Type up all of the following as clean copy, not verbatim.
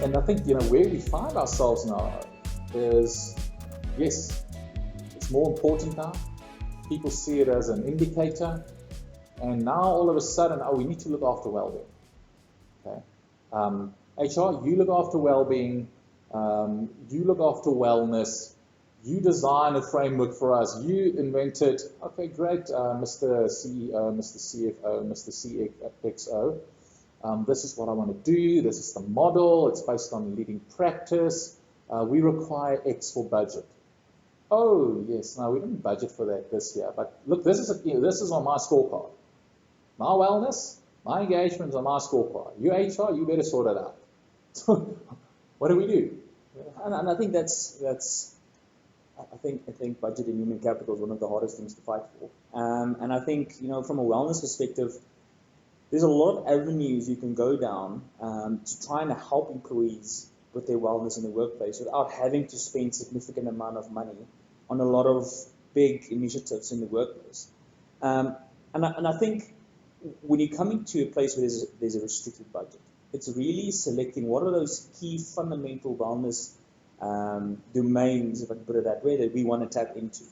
And I think, where we find ourselves now is, yes, it's more important now. People see it as an indicator. And now all of a sudden, we need to look after well-being. Okay? HR, you look after well-being, you look after wellness, you design a framework for us, you invented, okay, great, Mr. CEO, Mr. CFO, Mr. CXO, this is what I want to do, this is the model, it's based on leading practice, we require X for budget. Oh, yes, no, we didn't budget for that this year, but look, this is on my scorecard. My wellness, my engagements on my scorecard. You HR, you better sort it out. So, what do we do? And I think I think budget in human capital is one of the hardest things to fight for. And I think, from a wellness perspective, there's a lot of avenues you can go down to try and help employees with their wellness in the workplace without having to spend significant amount of money on a lot of big initiatives in the workplace. And I think when you're coming to a place where there's a restricted budget, it's really selecting what are those key fundamental wellness domains, if I can put it that way, that we want to tap into.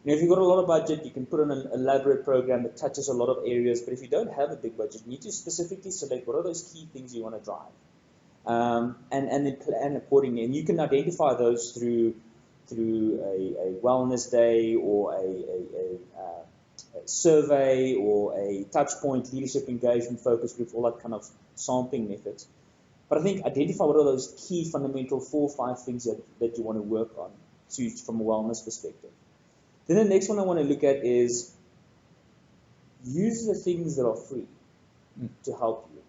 If you've got a lot of budget, you can put on an elaborate program that touches a lot of areas, but if you don't have a big budget, you need to specifically select what are those key things you want to drive, and then plan accordingly. And you can identify those through a wellness day or a survey or a touch point, leadership engagement, focus groups, all that kind of sampling methods. But I think identify what are those key fundamental 4 or 5 things that you want to work on from a wellness perspective. Then the next one I want to look at is use the things that are free to help you.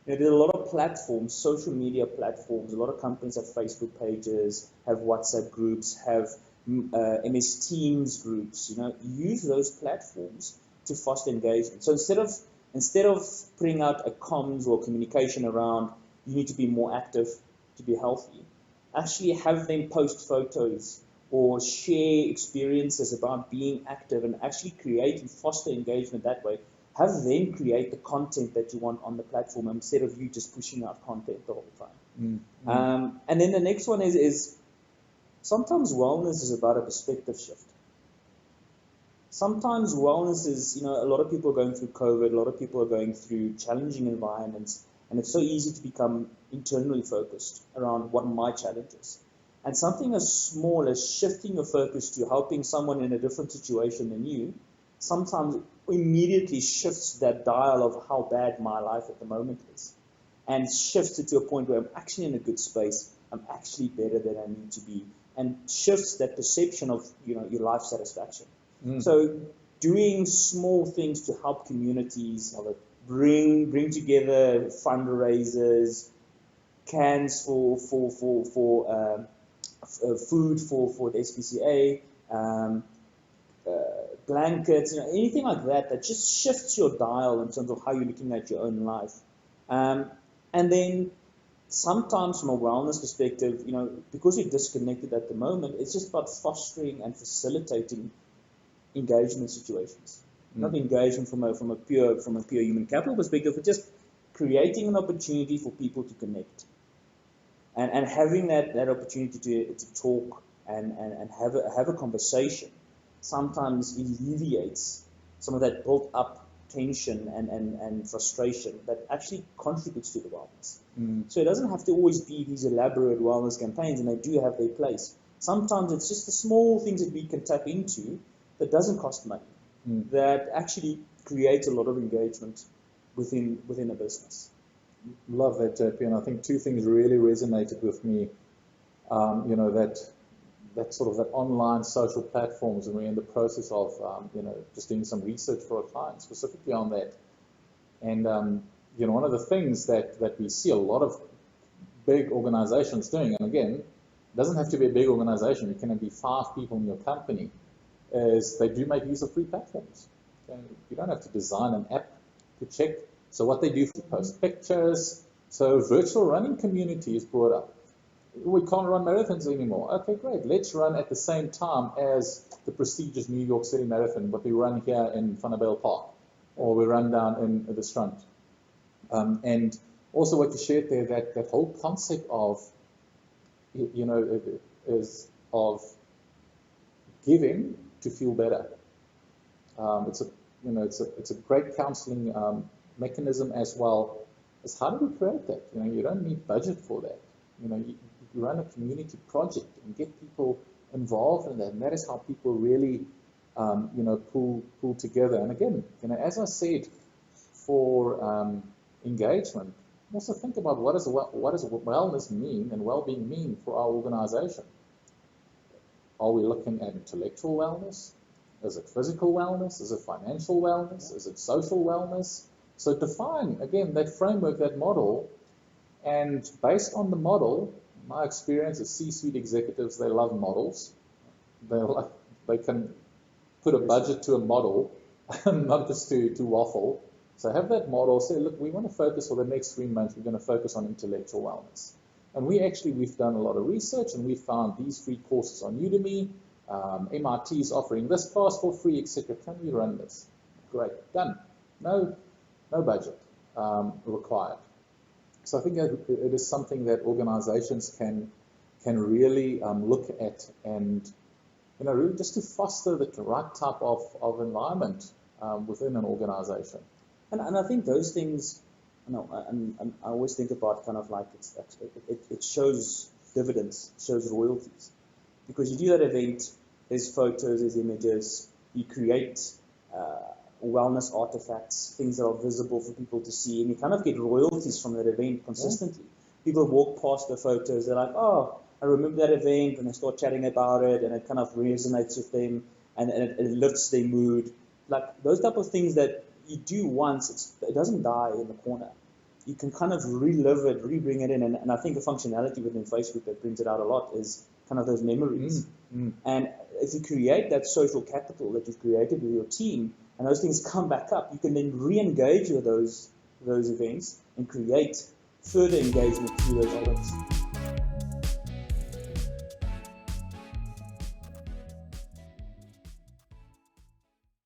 There are a lot of platforms, social media platforms, a lot of companies have Facebook pages, have WhatsApp groups, have MS Teams groups. Use those platforms to foster engagement. So instead of putting out a comms or communication around you need to be more active to be healthy, actually have them post photos or share experiences about being active and actually create and foster engagement that way. Have them create the content that you want on the platform instead of you just pushing out content the whole time. And then the next one is sometimes wellness is about a perspective shift. Sometimes wellness is, a lot of people are going through COVID, a lot of people are going through challenging environments, and it's so easy to become internally focused around what are my challenges. And something as small as shifting your focus to helping someone in a different situation than you, sometimes immediately shifts that dial of how bad my life at the moment is, and shifts it to a point where I'm actually in a good space, I'm actually better than I need to be, and shifts that perception of your life satisfaction. So doing small things to help communities, bring together fundraisers, cans for food for the SPCA, blankets, anything like that just shifts your dial in terms of how you're looking at your own life. And then sometimes from a wellness perspective, because you're disconnected at the moment, it's just about fostering and facilitating engagement situations. Not engagement from a pure human capital perspective, but just creating an opportunity for people to connect. And having that opportunity to talk and have a conversation sometimes alleviates some of that built up tension and frustration that actually contributes to the wellness. So it doesn't have to always be these elaborate wellness campaigns, and they do have their place. Sometimes it's just the small things that we can tap into that doesn't cost money, that actually creates a lot of engagement within a business. Love that, JP, and I think 2 things really resonated with me. That sort of that online social platforms, and we're in the process of just doing some research for a client specifically on that. And one of the things that we see a lot of big organizations doing, and again, it doesn't have to be a big organization, it can be 5 people in your company, is they do make use of free platforms. Okay? You don't have to design an app to check. So what they do is post pictures. So virtual running community is brought up. We can't run marathons anymore. Okay, great. Let's run at the same time as the prestigious New York City Marathon, but we run here in Vanderbilt Park, or we run down in the Strand. And also what you shared there, that whole concept of, is of giving to feel better. It's a great counseling mechanism as well. Is how do we create that? You don't need budget for that. You run a community project and get people involved in that, and that is how people really, pull together. And again, as I said, for engagement, also think about what does wellness mean and well-being mean for our organization. Are we looking at intellectual wellness? Is it physical wellness? Is it financial wellness? Is it social wellness? So define, again, that framework, that model, and based on the model, my experience is C-suite executives, they love models. They can put a budget to a model, not just to waffle. So have that model, say, look, we want to focus for the next 3 months, we're going to focus on intellectual wellness. And we've done a lot of research, and we found these free courses on Udemy. MIT is offering this class for free, etc. Can we run this? Great, done. No budget required. So I think it is something that organizations can really look at, and really just to foster the right type of environment within an organization. And I think those things, and I always think about kind of like it shows dividends, shows royalties, because you do that event, there's photos, there's images, you create wellness artifacts, things that are visible for people to see, and you kind of get royalties from that event consistently. Yeah. People walk past the photos, they're like, oh, I remember that event, and they start chatting about it, and it kind of resonates with them, and it lifts their mood. Like those type of things that you do once, it doesn't die in the corner. You can kind of relive it, re-bring it in, and I think the functionality within Facebook that brings it out a lot is kind of those memories. And if you create that social capital that you've created with your team, and those things come back up, you can then re-engage with those events and create further engagement through those elements.